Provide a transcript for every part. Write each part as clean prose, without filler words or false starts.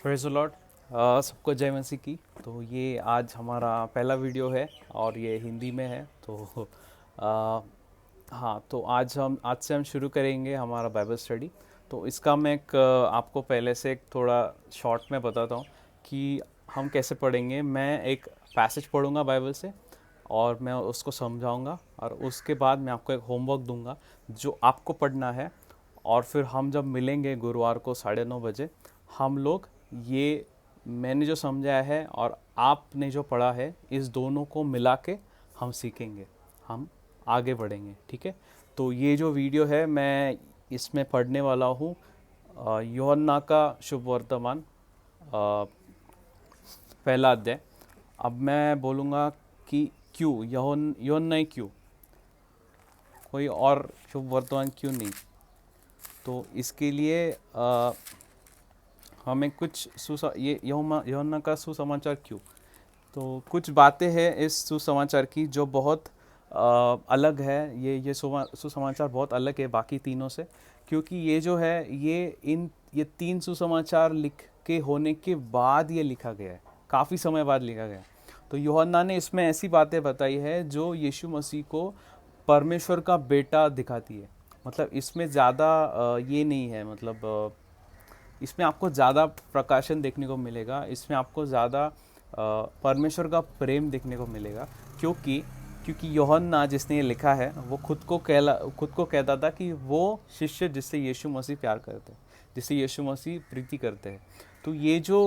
Praise the Lord. सबको जय मसीह की। तो ये आज हमारा पहला वीडियो है और ये हिंदी में है। तो आ, हाँ, तो आज से हम शुरू करेंगे हमारा बाइबल स्टडी। तो इसका मैं एक आपको पहले से एक थोड़ा शॉर्ट में बताता हूँ कि हम कैसे पढ़ेंगे। मैं एक पैसेज पढ़ूंगा बाइबल से और मैं उसको समझाऊंगा और उसके बाद मैं आपको एक होमवर्क दूंगा जो आपको पढ़ना है। और फिर हम जब मिलेंगे गुरुवार को 9:30 बजे, हम लोग ये मैंने जो समझाया है और आपने जो पढ़ा है इस दोनों को मिला के हम सीखेंगे, हम आगे बढ़ेंगे। ठीक है। तो ये जो वीडियो है मैं इसमें पढ़ने वाला हूँ यूहन्ना का शुभ वर्तमान, पहला अध्याय। अब मैं बोलूँगा कि क्यों यूहन्ना ही क्यों, कोई और शुभ वर्तमान क्यों नहीं। तो इसके लिए हमें कुछ ये यूहन्ना का सुसमाचार क्यों। तो कुछ बातें हैं इस सुसमाचार की जो बहुत अलग है। ये सुसमाचार बहुत अलग है बाकी तीनों से, क्योंकि ये जो है ये तीन सुसमाचार लिख के होने के बाद ये लिखा गया है, काफ़ी समय बाद लिखा गया है। तो यूहन्ना ने इसमें ऐसी बातें बताई है जो यीशु मसीह को परमेश्वर का बेटा दिखाती है। मतलब इसमें ज़्यादा ये नहीं है, मतलब इसमें आपको ज़्यादा प्रकाशन देखने को मिलेगा, इसमें आपको ज़्यादा परमेश्वर का प्रेम देखने को मिलेगा। क्योंकि क्योंकि यूहन्ना जिसने ये लिखा है वो खुद को कहता था कि वो शिष्य जिससे यीशु मसीह प्यार करते हैं, जिससे यीशु मसीह प्रीति करते हैं। तो ये जो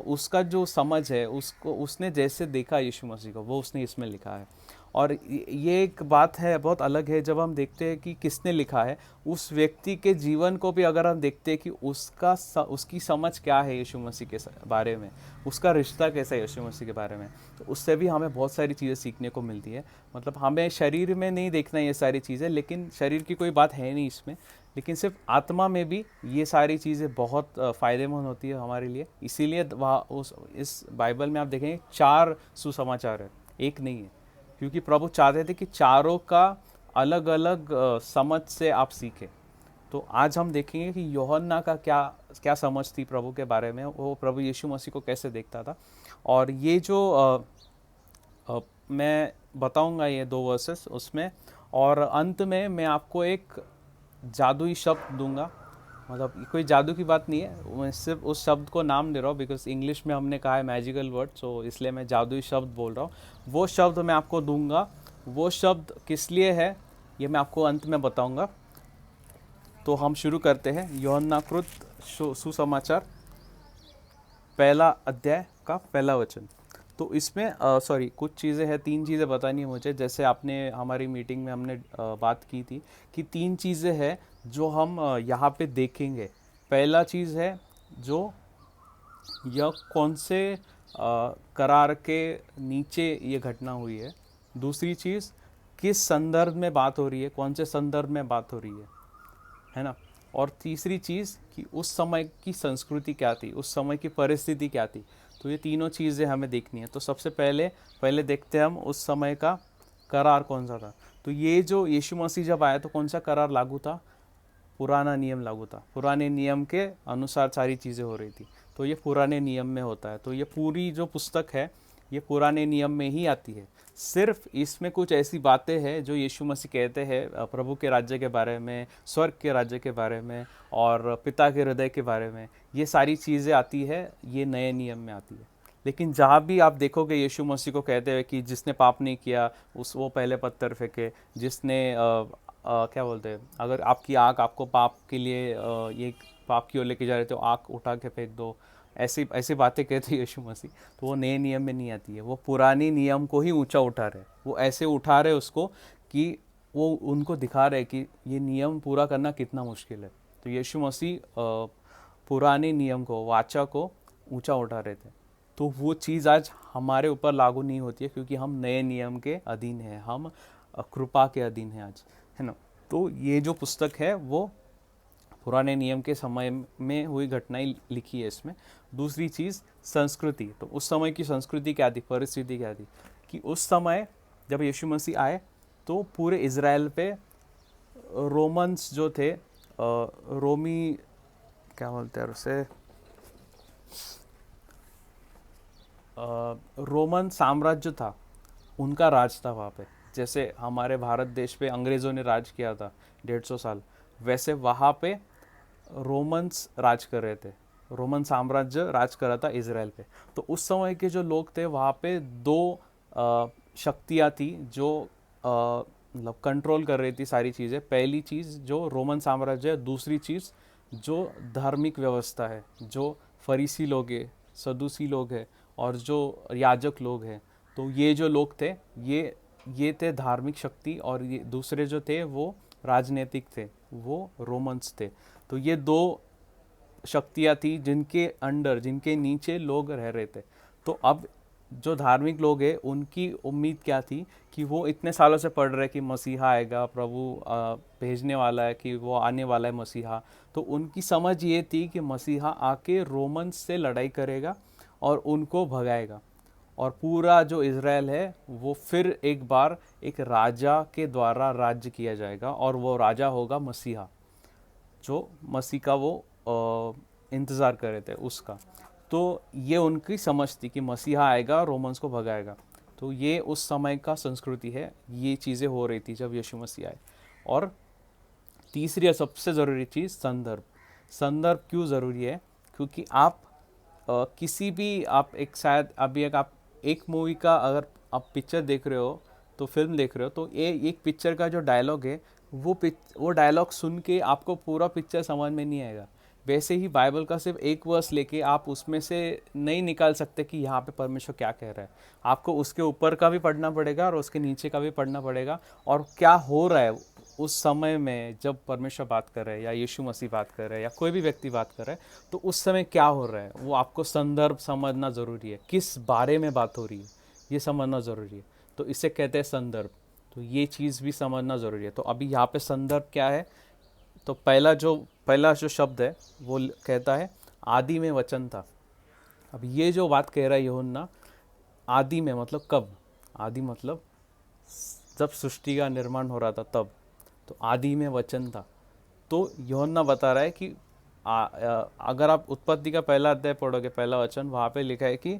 उसका जो समझ है, उसको उसने जैसे देखा यीशु मसीह को, वो उसने इसमें लिखा है। और ये एक बात है बहुत अलग है जब हम देखते हैं कि किसने लिखा है। उस व्यक्ति के जीवन को भी अगर हम देखते हैं कि उसकी समझ क्या है यीशु मसीह के बारे में, उसका रिश्ता कैसा है यीशु मसीह के बारे में, तो उससे भी हमें बहुत सारी चीज़ें सीखने को मिलती है। मतलब हमें शरीर में नहीं देखना ये सारी चीज़ें, लेकिन शरीर की कोई बात है नहीं इसमें, लेकिन सिर्फ आत्मा में भी ये सारी चीज़ें बहुत फ़ायदेमंद होती है हमारे लिए। इसीलिए वहाँ उस इस बाइबल में आप देखेंगे 4 सुसमाचार है, एक नहीं है। क्योंकि प्रभु चाहते थे कि चारों का अलग अलग समझ से आप सीखें। तो आज हम देखेंगे कि यूहन्ना का क्या क्या समझ थी प्रभु के बारे में, वो प्रभु यीशु मसीह को कैसे देखता था। और ये जो मैं बताऊंगा ये 2 वर्सेस उसमें, और अंत में मैं आपको एक जादुई शब्द दूंगा। मतलब कोई जादू की बात नहीं है, मैं सिर्फ उस शब्द को नाम दे रहा हूँ, बिकॉज इंग्लिश में हमने कहा है मैजिकल वर्ड, सो इसलिए मैं जादुई शब्द बोल रहा हूँ। वो शब्द मैं आपको दूंगा, वो शब्द किस लिए है ये मैं आपको अंत में बताऊंगा। तो हम शुरू करते हैं यूहन्ना कृत सुसमाचार पहला अध्याय का पहला वचन। तो इसमें सॉरी कुछ चीज़ें हैं, 3 चीज़ें बतानी है मुझे। जैसे आपने हमारी मीटिंग में हमने बात की थी कि 3 चीज़ें हैं जो हम यहाँ पे देखेंगे। पहला चीज़ है जो यह कौन से करार के नीचे ये घटना हुई है। दूसरी चीज़ किस संदर्भ में बात हो रही है, कौन से संदर्भ में बात हो रही है ना। और तीसरी चीज़ कि उस समय की संस्कृति क्या थी, उस समय की परिस्थिति क्या थी। तो ये तीनों चीज़ें हमें देखनी है। तो सबसे पहले पहले देखते हैं हम उस समय का करार कौन सा था। तो ये जो यीशु मसीह जब आया तो कौन सा करार लागू था, पुराना नियम लागू था। पुराने नियम के अनुसार सारी चीज़ें हो रही थी, तो ये पुराने नियम में होता है। तो ये पूरी जो पुस्तक है ये पुराने नियम में ही आती है। सिर्फ इसमें कुछ ऐसी बातें हैं जो यीशु मसीह कहते हैं प्रभु के राज्य के बारे में, स्वर्ग के राज्य के बारे में और पिता के हृदय के बारे में। ये सारी चीज़ें आती है, ये नए नियम में आती है। लेकिन जहाँ भी आप देखोगे यीशु मसीह को कहते हुए कि जिसने पाप नहीं किया उस वो पहले पत्थर फेंके, जिसने क्या बोलते हैं, अगर आपकी आँख आपको पाप के लिए ये पाप की ओर लेके जा रहे तो आँख उठा के फेंक दो, ऐसी ऐसी बातें कहते हैं यीशु मसीह। तो वो नए नियम में नहीं आती है, वो पुरानी नियम को ही ऊंचा उठा रहे, वो ऐसे उठा रहे उसको कि वो उनको दिखा रहे कि ये नियम पूरा करना कितना मुश्किल है। तो यीशु मसीह पुराने नियम को, वाचा को ऊंचा उठा रहे थे। तो वो चीज़ आज हमारे ऊपर लागू नहीं होती है, क्योंकि हम नए नियम के अधीन हैं, हम कृपा के अधीन हैं आज, है ना। तो ये जो पुस्तक है वो पुराने नियम के समय में हुई घटनाएं लिखी है इसमें। दूसरी चीज़ संस्कृति। तो उस समय की संस्कृति क्या थी, परिस्थिति क्या थी, कि उस समय जब यीशु मसीह आए तो पूरे इज़राइल पे रोमन्स जो थे, रोमी क्या बोलते हैं उसे, रोमन साम्राज्य था, उनका राज था वहाँ पे। जैसे हमारे भारत देश पे अंग्रेज़ों ने राज किया था 150 साल, वैसे वहाँ पे रोमन्स राज कर रहे थे। रोमन साम्राज्य राज कर रहा था इसराइल पे। तो उस समय के जो लोग थे वहाँ पे दो शक्तियाँ थी जो मतलब कंट्रोल कर रही थी सारी चीज़ें। पहली चीज़ जो रोमन साम्राज्य है, दूसरी चीज़ जो धार्मिक व्यवस्था है, जो फरीसी लोग हैं, सदूसी लोग हैं और जो याजक लोग हैं। तो ये जो लोग थे, ये थे धार्मिक शक्ति, और ये दूसरे जो थे वो राजनीतिक थे, वो रोमन्स थे। तो ये दो शक्तियाँ थी जिनके अंडर, जिनके नीचे लोग रह रहे थे। तो अब जो धार्मिक लोग हैं उनकी उम्मीद क्या थी कि वो इतने सालों से पढ़ रहे कि मसीहा आएगा, प्रभु भेजने वाला है, कि वो आने वाला है मसीहा। तो उनकी समझ ये थी कि मसीहा आके रोमन से लड़ाई करेगा और उनको भगाएगा, और पूरा जो इज़राइल है वो फिर एक बार एक राजा के द्वारा राज्य किया जाएगा, और वो राजा होगा मसीहा, जो मसीह का वो इंतज़ार कर रहे थे उसका। तो ये उनकी समझ थी कि मसीहा आएगा, रोमन्स को भगाएगा। तो ये उस समय का संस्कृति है, ये चीज़ें हो रही थी जब यीशु मसीह आए। और तीसरी और सबसे ज़रूरी चीज़ संदर्भ। संदर्भ क्यों ज़रूरी है? क्योंकि आप किसी भी, आप एक शायद अभी एक मूवी का अगर आप पिक्चर देख रहे हो, तो फिल्म देख रहे हो, तो ये एक पिक्चर का जो डायलॉग है, वो डायलॉग सुन के आपको पूरा पिक्चर समझ में नहीं आएगा। वैसे ही बाइबल का सिर्फ एक वर्स लेके आप उसमें से नहीं निकाल सकते कि यहाँ पे परमेश्वर क्या कह रहा है। आपको उसके ऊपर का भी पढ़ना पड़ेगा और उसके नीचे का भी पढ़ना पड़ेगा, और क्या हो रहा है उस समय में जब परमेश्वर बात कर रहे हैं, या यीशु मसीह बात कर रहे हैं, या कोई भी व्यक्ति बात कर रहा है, तो उस समय क्या हो रहा है वो आपको संदर्भ समझना ज़रूरी है। किस बारे में बात हो रही है ये समझना ज़रूरी है। तो इसे कहते हैं संदर्भ। तो ये चीज़ भी समझना ज़रूरी है। तो अभी यहाँ पे संदर्भ क्या है? तो पहला जो शब्द है वो कहता है आदि में वचन था। अब ये जो बात कह रहा है यूहन्ना, आदि में मतलब कब? आदि मतलब जब सृष्टि का निर्माण हो रहा था तब। तो आदि में वचन था। तो यूहन्ना बता रहा है कि अगर आप उत्पत्ति का पहला अध्याय पढ़ोगे, पहला वचन, वहाँ पे लिखा है कि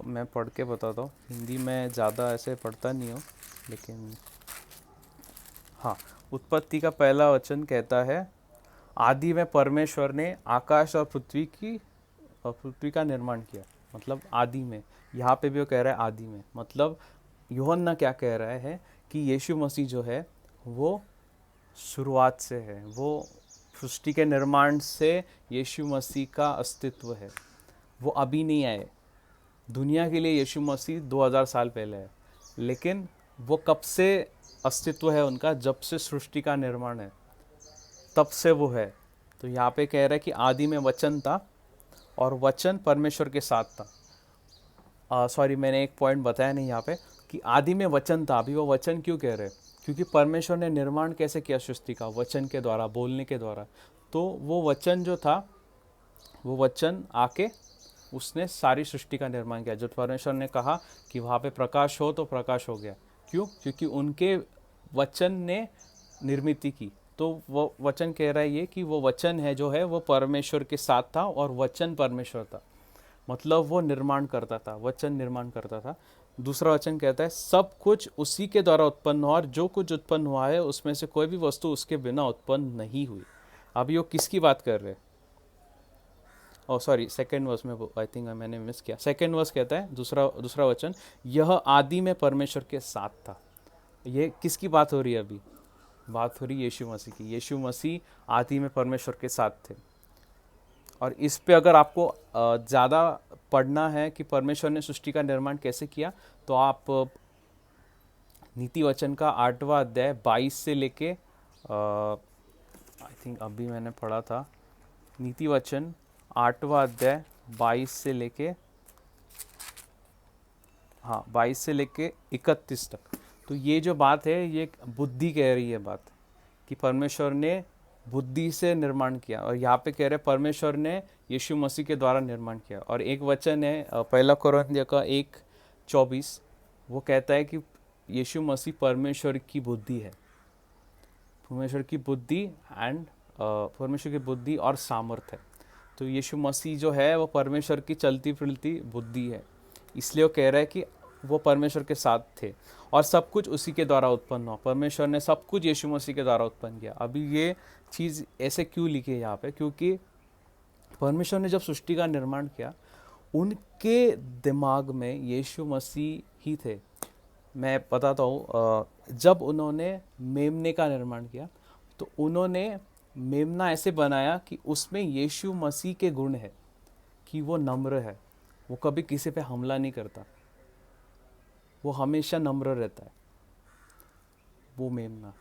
मैं पढ़ के बताता हूँ। हिंदी में ज़्यादा ऐसे पढ़ता नहीं हूँ, लेकिन हाँ, उत्पत्ति का पहला वचन कहता है आदि में परमेश्वर ने आकाश और पृथ्वी का निर्माण किया। मतलब आदि में, यहाँ पे भी वो कह रहा है आदि में। मतलब यूहन्ना क्या कह रहा है कि यीशु मसीह जो है वो शुरुआत से है, वो सृष्टि के निर्माण से यीशु मसीह का अस्तित्व है। वो अभी नहीं आए। दुनिया के लिए यीशु मसीह 2000 साल पहले है, लेकिन वो कब से अस्तित्व है उनका? जब से सृष्टि का निर्माण है, तब से वो है। तो यहाँ पे कह रहा है कि आदि में वचन था और वचन परमेश्वर के साथ था। सॉरी, मैंने एक पॉइंट बताया नहीं यहाँ पे कि आदि में वचन था। अभी वो वचन क्यों कह रहे हैं? क्योंकि परमेश्वर ने निर्माण कैसे किया सृष्टि का? वचन के द्वारा, बोलने के द्वारा। तो वो वचन जो था, वो वचन आके उसने सारी सृष्टि का निर्माण किया। जब परमेश्वर ने कहा कि वहाँ पे प्रकाश हो, तो प्रकाश हो गया। क्यों? क्योंकि उनके वचन ने निर्मित की। तो वो वचन कह रहा है ये कि वो वचन है जो है वो परमेश्वर के साथ था, और वचन परमेश्वर था। मतलब वो निर्माण करता था, वचन निर्माण करता था। दूसरा वचन कहता है सब कुछ उसी के द्वारा उत्पन्न हुआ, और जो कुछ उत्पन्न हुआ है उसमें से कोई भी वस्तु उसके बिना उत्पन्न नहीं हुई। अभी वो किसकी बात कर रहे हैं? ओ सॉरी, सेकेंड वर्स में आई थिंक मैंने मिस किया। सेकेंड वर्स कहता है, दूसरा वचन, यह आदि में परमेश्वर के साथ था। ये किसकी बात हो रही है अभी? बात हो रही है यीशु मसीह की। यीशु मसीह आदि में परमेश्वर के साथ थे। और इस पे अगर आपको ज़्यादा पढ़ना है कि परमेश्वर ने सृष्टि का निर्माण कैसे किया, तो आप नीति वचन का 8वां अध्याय 22 से लेके आई थिंक अभी मैंने पढ़ा था, नीति वचन 8वां अध्याय 22 से लेके, हाँ 22 से लेके 31 तक। तो ये जो बात है ये बुद्धि कह रही है बात, कि परमेश्वर ने बुद्धि से निर्माण किया। और यहाँ पे कह रहे परमेश्वर ने यीशु मसीह के द्वारा निर्माण किया। और एक वचन है पहला कोरिन्थियों का 1:24, वो कहता है कि यीशु मसीह परमेश्वर की बुद्धि है। परमेश्वर की बुद्धि परमेश्वर की बुद्धि और सामर्थ है। तो यीशु मसीह जो है वो परमेश्वर की चलती फिरती बुद्धि है। इसलिए वो कह रहा है कि वो परमेश्वर के साथ थे और सब कुछ उसी के द्वारा उत्पन्न हुआ। परमेश्वर ने सब कुछ यीशु मसीह के द्वारा उत्पन्न किया। अभी ये चीज़ ऐसे क्यों लिखी है यहाँ पे, क्योंकि परमेश्वर ने जब सृष्टि का निर्माण किया, उनके दिमाग में यीशु मसीह ही थे। मैं बताता हूँ, जब उन्होंने मेमने का निर्माण किया तो उन्होंने मेमना ऐसे बनाया कि उसमें यीशु मसीह के गुण है, कि वो नम्र है, वो कभी किसी पे हमला नहीं करता, वो हमेशा नम्र रहता है, वो मेमना।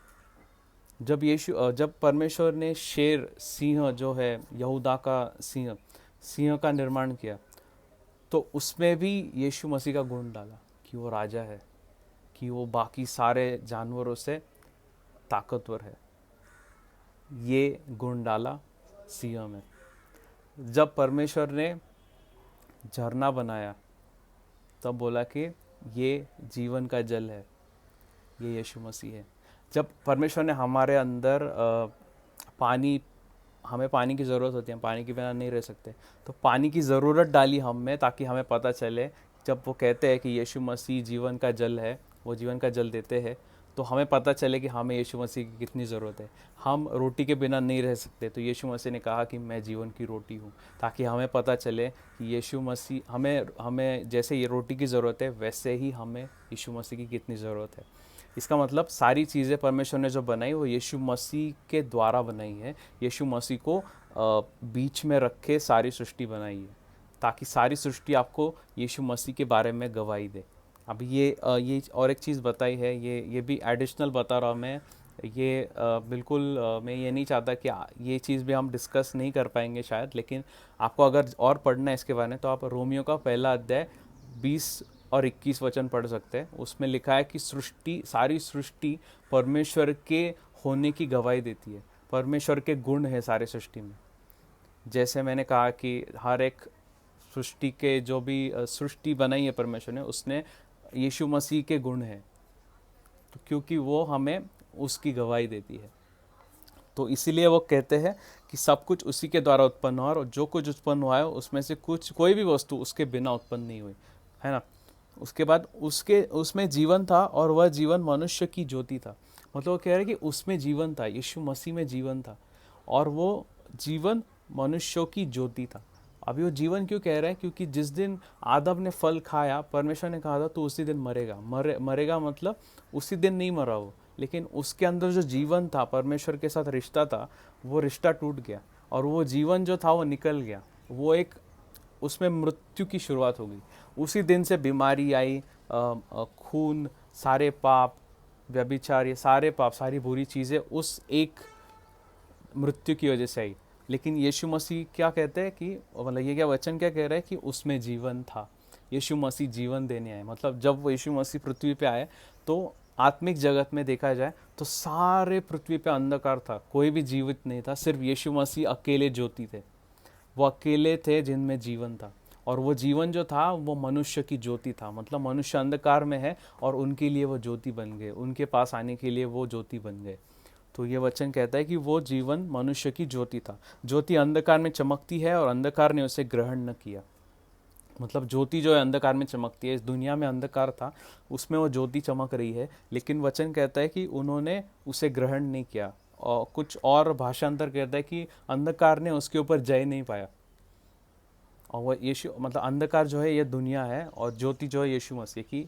जब परमेश्वर ने शेर, सिंह जो है, यहूदा का सिंह का निर्माण किया, तो उसमें भी यीशु मसीह का गुण डाला कि वो राजा है, कि वो बाकी सारे जानवरों से ताकतवर है। ये गुण डाला सिंह में। जब परमेश्वर ने झरना बनाया तब बोला कि ये जीवन का जल है, ये यीशु मसीह है। जब परमेश्वर ने हमारे अंदर हमें पानी की ज़रूरत होती है, हम पानी के बिना नहीं रह सकते, तो पानी की ज़रूरत डाली हम में, ताकि हमें पता चले। जब वो कहते हैं कि यीशु मसीह जीवन का जल है, वो जीवन का जल देते हैं, तो हमें पता चले कि हमें यीशु मसीह की कितनी ज़रूरत है। हम रोटी के बिना नहीं रह सकते, तो यीशु मसीह ने कहा कि मैं जीवन की रोटी हूँ, ताकि हमें पता चले कि यीशु मसीह हमें जैसे ये रोटी की ज़रूरत है, वैसे ही हमें यीशु मसीह की कितनी ज़रूरत है। इसका मतलब सारी चीज़ें परमेश्वर ने जो बनाई वो यीशु मसीह के द्वारा बनाई है। यीशु मसीह को बीच में रख के सारी सृष्टि बनाई है, ताकि सारी सृष्टि आपको यीशु मसीह के बारे में गवाही दे। अब ये और एक चीज़ बताई है, ये भी एडिशनल बता रहा हूँ मैं। ये बिल्कुल मैं ये नहीं चाहता कि ये चीज़ भी हम डिस्कस नहीं कर पाएंगे शायद, लेकिन आपको अगर और पढ़ना है इसके बारे में तो आप रोमियो का पहला अध्याय 20 और 21 वचन पढ़ सकते हैं। उसमें लिखा है कि सारी सृष्टि परमेश्वर के होने की गवाही देती है। परमेश्वर के गुण है सारी सृष्टि में। जैसे मैंने कहा कि हर एक सृष्टि के जो भी सृष्टि बनाई है परमेश्वर ने, उसने यीशु मसीह के गुण हैं, तो क्योंकि वो हमें उसकी गवाही देती है, तो इसीलिए वो कहते हैं कि सब कुछ उसी के द्वारा उत्पन्न हुआ, और जो कुछ उत्पन्न हुआ है उसमें से कोई भी वस्तु उसके बिना उत्पन्न नहीं हुई, है ना। उसके बाद उसमें जीवन था और वह जीवन मनुष्य की ज्योति था। मतलब वो कह रहे हैं कि उसमें जीवन था, यीशु मसीह में जीवन था, और वो जीवन मनुष्यों की ज्योति था। अभी वो जीवन क्यों कह रहा है, क्योंकि जिस दिन आदम ने फल खाया, परमेश्वर ने कहा था तो उसी दिन मरेगा। मरेगा मतलब उसी दिन नहीं मरा वो, लेकिन उसके अंदर जो जीवन था, परमेश्वर के साथ रिश्ता था, वो रिश्ता टूट गया और वो जीवन जो था वो निकल गया। वो एक उसमें मृत्यु की शुरुआत हो गई। उसी दिन से बीमारी आई, खून, सारे पाप, व्यभिचार, ये सारे पाप, सारी बुरी चीज़ें उस एक मृत्यु की वजह से आई। लेकिन यीशु मसीह क्या कहते हैं कि मतलब ये क्या वचन क्या कह रहा है कि उसमें जीवन था। यीशु मसीह जीवन देने आए। मतलब जब वो यीशु मसीह पृथ्वी पे आए तो आत्मिक जगत में देखा जाए तो सारे पृथ्वी पे अंधकार था, कोई भी जीवित नहीं था, सिर्फ यीशु मसीह अकेले ज्योति थे। वो अकेले थे जिनमें जीवन था, और वो जीवन जो था वो मनुष्य की ज्योति था। मतलब मनुष्य अंधकार में है और उनके लिए वो ज्योति बन गए, उनके पास आने के लिए वो ज्योति बन गए। तो ये वचन कहता है कि वो जीवन मनुष्य की ज्योति था। ज्योति अंधकार में चमकती है और अंधकार ने उसे ग्रहण न किया। मतलब ज्योति जो है अंधकार में चमकती है। इस दुनिया में अंधकार था, उसमें वो ज्योति चमक रही है, लेकिन वचन कहता है कि उन्होंने उसे ग्रहण नहीं किया। और कुछ और भाषांतर कहता है कि अंधकार ने उसके ऊपर जय नहीं पाया। और वह यीशु, मतलब अंधकार जो है ये दुनिया है, और ज्योति जो है यीशु मसीह की।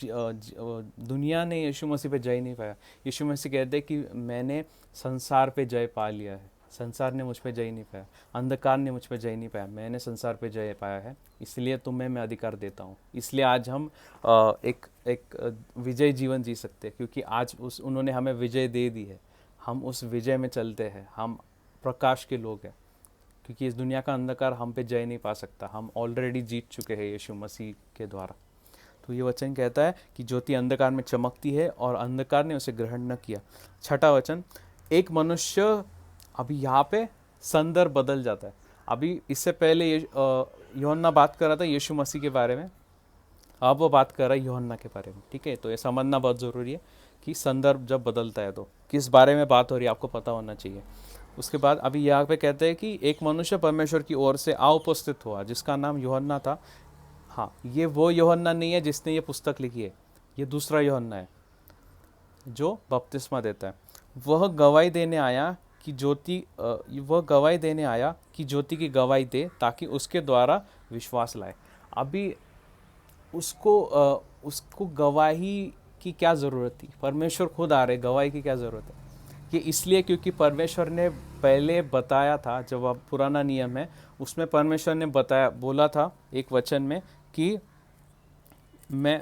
दुनिया ने यीशु मसीह पे जय नहीं पाया। यीशु मसीह कहते हैं कि मैंने संसार पे जय पा लिया है, संसार ने मुझ पे जय नहीं पाया, अंधकार ने मुझ पे जय नहीं पाया, मैंने संसार पे जय पाया है, इसलिए तुम्हें मैं अधिकार देता हूँ। इसलिए आज हम एक विजय जीवन जी सकते हैं, क्योंकि आज उन्होंने हमें विजय दे दी है। हम उस विजय में चलते हैं, हम प्रकाश के लोग हैं, क्योंकि इस दुनिया का अंधकार हम पे जय नहीं पा सकता। हम ऑलरेडी जीत चुके हैं यीशु मसीह के द्वारा। तो ये वचन कहता है कि ज्योति अंधकार में चमकती है और अंधकार ने उसे ग्रहण न किया। छठा वचन, एक मनुष्य, अभी यहाँ पे संदर्भ बदल जाता है। अभी इससे पहले यूहन्ना बात कर रहा था यीशु मसीह के बारे में, अब वो बात कर रहा है यूहन्ना के बारे में। ठीक है, तो ये समझना बहुत ज़रूरी है कि संदर्भ जब बदलता है तो किस बारे में बात हो रही है, आपको पता होना चाहिए। उसके बाद अभी यहाँ पे कहते हैं कि एक मनुष्य परमेश्वर की ओर से उपस्थित हुआ, जिसका नाम यूहन्ना था। हाँ, ये वो यूहन्ना नहीं है जिसने ये पुस्तक लिखी है, ये दूसरा यूहन्ना है जो बपतिस्मा देता है। वह गवाही देने आया कि वह गवाही देने आया कि ज्योति की गवाही दे ताकि उसके द्वारा विश्वास लाए। अभी उसको गवाही की क्या ज़रूरत थी? परमेश्वर खुद आ रहे, गवाही की क्या ज़रूरत है? ये इसलिए क्योंकि परमेश्वर ने पहले बताया था, जब अब पुराना नियम है उसमें परमेश्वर ने बोला था एक वचन में कि मैं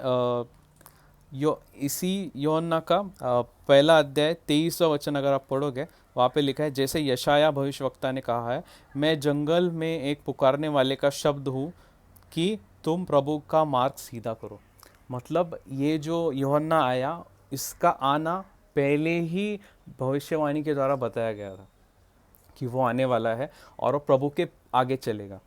इसी यूहन्ना का पहला अध्याय 23वां वचन अगर आप पढ़ोगे, वहाँ पे लिखा है, जैसे यशाया भविष्यवक्ता ने कहा है, मैं जंगल में एक पुकारने वाले का शब्द हूँ कि तुम प्रभु का मार्ग सीधा करो। मतलब ये जो यूहन्ना आया, इसका आना पहले ही भविष्यवाणी के द्वारा बताया गया था कि वो आने वाला है और वो प्रभु के आगे चलेगा।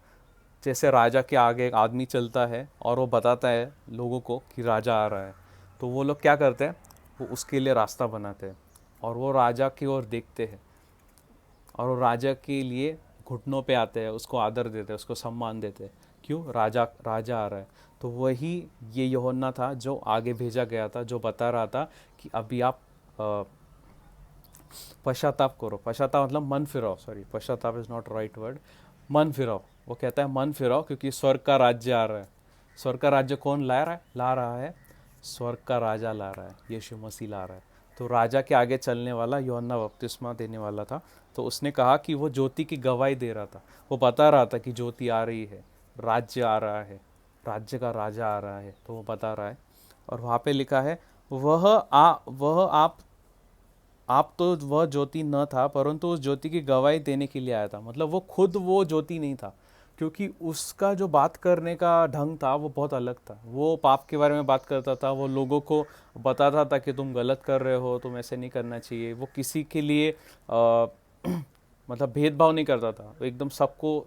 जैसे राजा के आगे एक आदमी चलता है और वो बताता है लोगों को कि राजा आ रहा है, तो वो लोग क्या करते हैं? वो उसके लिए रास्ता बनाते हैं और वो राजा की ओर देखते हैं और वो राजा के लिए घुटनों पे आते हैं, उसको आदर देते हैं, उसको सम्मान देते हैं। क्यों? राजा राजा आ रहा है। तो वही ये यूहन्ना था जो आगे भेजा गया था, जो बता रहा था कि अभी आप पश्चाताप करो। पश्चाताप मतलब मन फिराओ, सॉरी, पश्चाताप इज नॉट राइट वर्ड, मन फिराओ। वो कहता है मन फिराओ क्योंकि स्वर्ग का राज्य आ रहा है। स्वर्ग का राज्य कौन ला रहा है? स्वर्ग का राजा ला रहा है, यीशु मसीह ला रहा है। तो राजा के आगे चलने वाला यूहन्ना बपतिस्मा देने वाला था। तो उसने कहा कि वो ज्योति की गवाही दे रहा था, वो बता रहा था कि ज्योति आ रही है, राज्य आ रहा है, राज्य का राजा आ रहा है, तो वो बता रहा है। और वहाँ पे लिखा है, वह आप तो वह ज्योति न था, परंतु उस ज्योति की गवाही देने के लिए आया था। मतलब वो खुद वो ज्योति नहीं था, क्योंकि उसका जो बात करने का ढंग था वो बहुत अलग था। वो पाप के बारे में बात करता था, वो लोगों को बताता था कि तुम गलत कर रहे हो, तुम ऐसे नहीं करना चाहिए। वो किसी के लिए मतलब भेदभाव नहीं करता था, वो एकदम सबको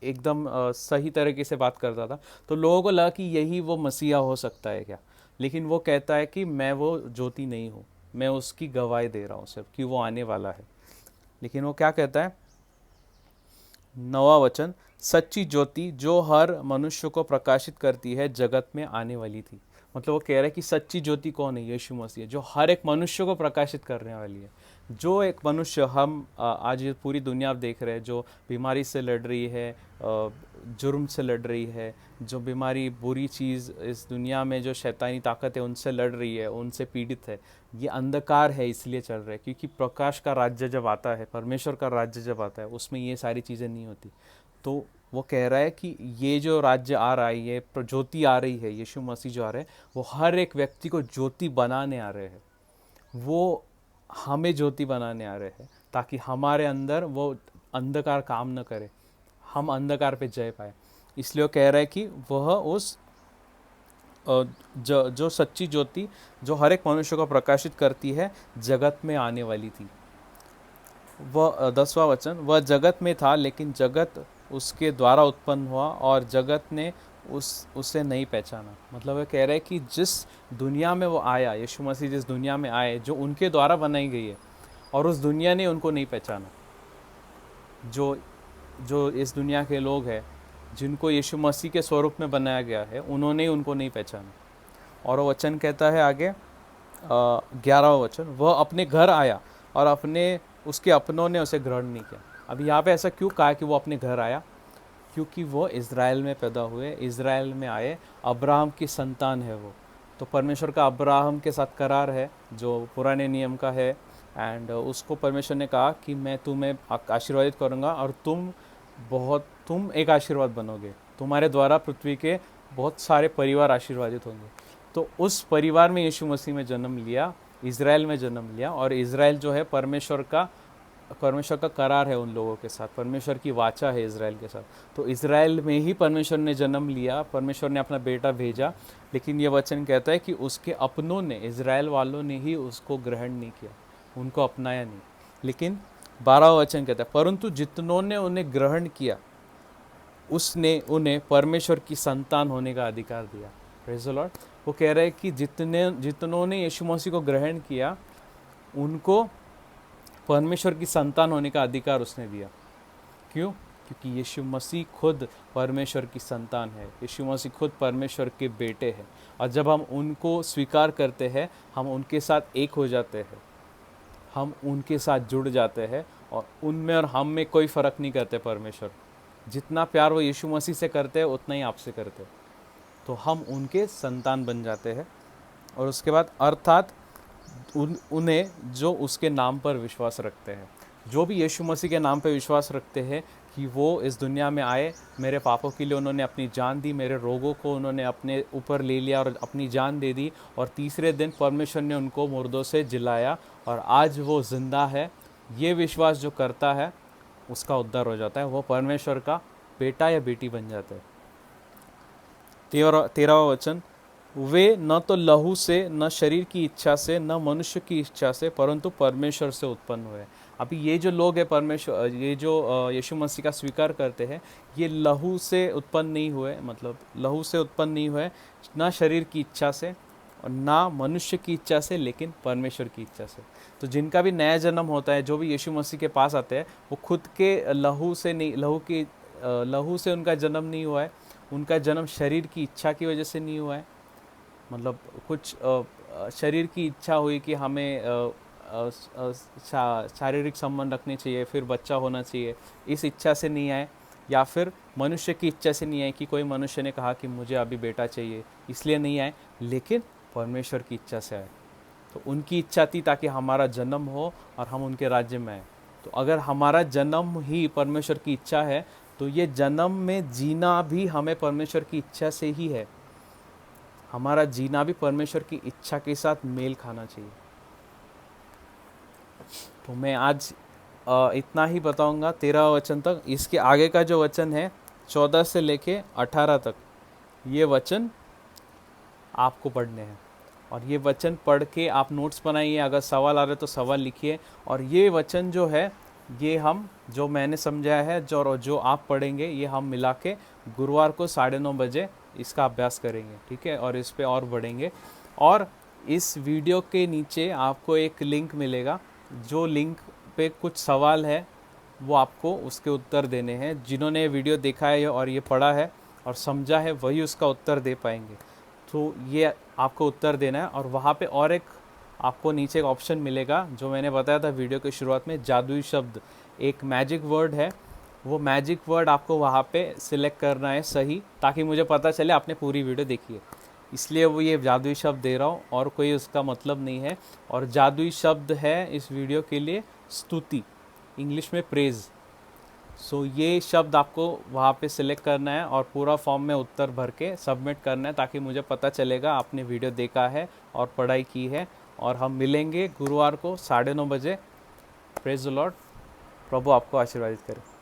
एकदम सही तरीके से बात करता था। तो लोगों को लगा कि यही वो मसीहा हो सकता है क्या। लेकिन वो कहता है कि मैं वो ज्योति नहीं हूँ, मैं उसकी गवाही दे रहा हूँ सिर्फ कि वो आने वाला है। लेकिन वो क्या कहता है? 9वां वचन, सच्ची ज्योति जो हर मनुष्य को प्रकाशित करती है जगत में आने वाली थी। मतलब वो कह रहा है कि सच्ची ज्योति कौन है? यीशु मसीह, जो हर एक मनुष्य को प्रकाशित करने वाली है। जो एक मनुष्य, हम आज ये पूरी दुनिया आप देख रहे हैं, जो बीमारी से लड़ रही है, जुर्म से लड़ रही है, जो बीमारी बुरी चीज़ इस दुनिया में जो शैतानी ताकत है उनसे लड़ रही है, उनसे पीड़ित है, ये अंधकार है इसलिए चल रहा है। क्योंकि प्रकाश का राज्य जब आता है, परमेश्वर का राज्य जब आता है, उसमें ये सारी चीज़ें नहीं होती। तो वो कह रहा है कि ये जो राज्य आ रहा है, ये ज्योति आ रही है, यीशु मसीह जो आ रहे हैं, वो हर एक व्यक्ति को ज्योति बनाने आ रहे हैं। वो हमें ज्योति बनाने आ रहे हैं ताकि हमारे अंदर वो अंधकार काम न करे, हम अंधकार पे जय पाए। इसलिए वो कह रहा है कि वह उस जो सच्ची ज्योति जो हर एक मनुष्य को प्रकाशित करती है जगत में आने वाली थी। वह 10वां वचन, वह जगत में था लेकिन जगत उसके द्वारा उत्पन्न हुआ और जगत ने उसे नहीं पहचाना। मतलब वह कह रहे हैं कि जिस दुनिया में वो आया, यीशु मसीह जिस दुनिया में आए, जो उनके द्वारा बनाई गई है, और उस दुनिया ने उनको नहीं पहचाना। जो जो इस दुनिया के लोग हैं जिनको यीशु मसीह के स्वरूप में बनाया गया है, उन्होंने उनको नहीं पहचाना। और वो वचन कहता है आगे 11वां वचन, वह अपने घर आया और उसके अपनों ने उसे ग्रहण नहीं किया। अभी यहाँ पे ऐसा क्यों कहा कि वो अपने घर आया? क्योंकि वो इज़राइल में पैदा हुए, इज़राइल में आए, अब्राहम की संतान है वो। तो परमेश्वर का अब्राहम के साथ करार है जो पुराने नियम का है, एंड उसको परमेश्वर ने कहा कि मैं तुम्हें आशीर्वादित करूँगा और तुम एक आशीर्वाद बनोगे, तुम्हारे द्वारा पृथ्वी के बहुत सारे परिवार आशीर्वादित होंगे। तो उस परिवार में यीशु मसीह में जन्म लिया, इज़राइल में जन्म लिया। और इज़राइल जो है परमेश्वर का करार है उन लोगों के साथ, परमेश्वर की वाचा है इज़राइल के साथ। तो इज़राइल में ही परमेश्वर ने जन्म लिया, परमेश्वर ने अपना बेटा भेजा। लेकिन ये वचन कहता है कि उसके अपनों ने, इज़राइल वालों ने ही उसको ग्रहण नहीं किया, उनको अपनाया नहीं। लेकिन 12वां वचन कहता है, परंतु जितनों ने उन्हें ग्रहण किया उसने उन्हें परमेश्वर की संतान होने का अधिकार दिया। Praise the Lord. वो कह रहे हैं कि जितनों ने यीशु मसीह को ग्रहण किया उनको परमेश्वर की संतान होने का अधिकार उसने दिया। क्यों? क्योंकि यीशु मसीह खुद परमेश्वर की संतान है, यीशु मसीह खुद परमेश्वर के बेटे हैं। और जब हम उनको स्वीकार करते हैं, हम उनके साथ एक हो जाते हैं, हम उनके साथ जुड़ जाते हैं, और उनमें और हम में कोई फ़र्क नहीं करते परमेश्वर। जितना प्यार वो यीशु मसीह से करते हैं उतना ही आपसे करते हैं। तो हम उनके संतान बन जाते हैं। और उसके बाद अर्थात उन्हें जो उसके नाम पर विश्वास रखते हैं, जो भी यीशु मसीह के नाम पर विश्वास रखते हैं कि वो इस दुनिया में आए, मेरे पापों के लिए उन्होंने अपनी जान दी, मेरे रोगों को उन्होंने अपने ऊपर ले लिया और अपनी जान दे दी, और तीसरे दिन परमेश्वर ने उनको मुर्दों से जिलाया और आज वो जिंदा है। ये विश्वास जो करता है उसका उद्धार हो जाता है, वो परमेश्वर का बेटा या बेटी बन जाता है। 13वां वचन, वे न तो लहू से, न शरीर की इच्छा से, न मनुष्य की इच्छा से, परंतु परमेश्वर से उत्पन्न हुए। अभी ये जो लोग हैं परमेश्वर, ये जो यीशु मसीह का स्वीकार करते हैं, ये लहू से उत्पन्न नहीं हुए, मतलब लहू से उत्पन्न नहीं हुए, ना शरीर की इच्छा से और ना मनुष्य की इच्छा से, लेकिन परमेश्वर की इच्छा से। तो जिनका भी नया जन्म होता है, जो भी यीशु मसीह के पास आते हैं, वो खुद के लहू से नहीं, लहू से उनका जन्म नहीं हुआ है, उनका जन्म शरीर की इच्छा की वजह से नहीं हुआ है। मतलब कुछ शरीर की इच्छा हुई कि हमें शारीरिक संबंध रखने चाहिए, फिर बच्चा होना चाहिए, इस इच्छा से नहीं आए, या फिर मनुष्य की इच्छा से नहीं आए कि कोई मनुष्य ने कहा कि मुझे अभी बेटा चाहिए इसलिए नहीं आए, लेकिन परमेश्वर की इच्छा से आए। तो उनकी इच्छा थी ताकि हमारा जन्म हो और हम उनके राज्य में आए। तो अगर हमारा जन्म ही परमेश्वर की इच्छा है, तो ये जन्म में जीना भी हमें परमेश्वर की इच्छा से ही है। हमारा जीना भी परमेश्वर की इच्छा के साथ मेल खाना चाहिए। तो मैं आज इतना ही बताऊंगा 13 वचन तक। इसके आगे का जो वचन है 14 से लेके 18 तक, ये वचन आपको पढ़ने हैं, और ये वचन पढ़ के आप नोट्स बनाइए, अगर सवाल आ रहे तो सवाल लिखिए। और ये वचन जो है, ये हम जो मैंने समझाया है, जो आप पढ़ेंगे, ये हम मिला के गुरुवार को 9:30 बजे इसका अभ्यास करेंगे, ठीक है, और इस पे और बढ़ेंगे। और इस वीडियो के नीचे आपको एक लिंक मिलेगा, जो लिंक पे कुछ सवाल है, वो आपको उसके उत्तर देने हैं। जिन्होंने ये वीडियो देखा है और ये पढ़ा है और समझा है, वही उसका उत्तर दे पाएंगे। तो ये आपको उत्तर देना है। और वहाँ पे और एक आपको नीचे एक ऑप्शन मिलेगा, जो मैंने बताया था वीडियो की शुरुआत में, जादुई शब्द, एक मैजिक वर्ड है, वो मैजिक वर्ड आपको वहाँ पे सिलेक्ट करना है सही, ताकि मुझे पता चले आपने पूरी वीडियो देखी है। इसलिए वो ये जादुई शब्द दे रहा हूँ, और कोई उसका मतलब नहीं है। और जादुई शब्द है इस वीडियो के लिए स्तुति, इंग्लिश में प्रेज। सो ये शब्द आपको वहाँ पे सिलेक्ट करना है और पूरा फॉर्म में उत्तर भर के सबमिट करना है, ताकि मुझे पता चलेगा आपने वीडियो देखा है और पढ़ाई की है। और हम मिलेंगे गुरुवार को 9:30 बजे। Praise the Lord. प्रभु आपको आशीर्वादित करे।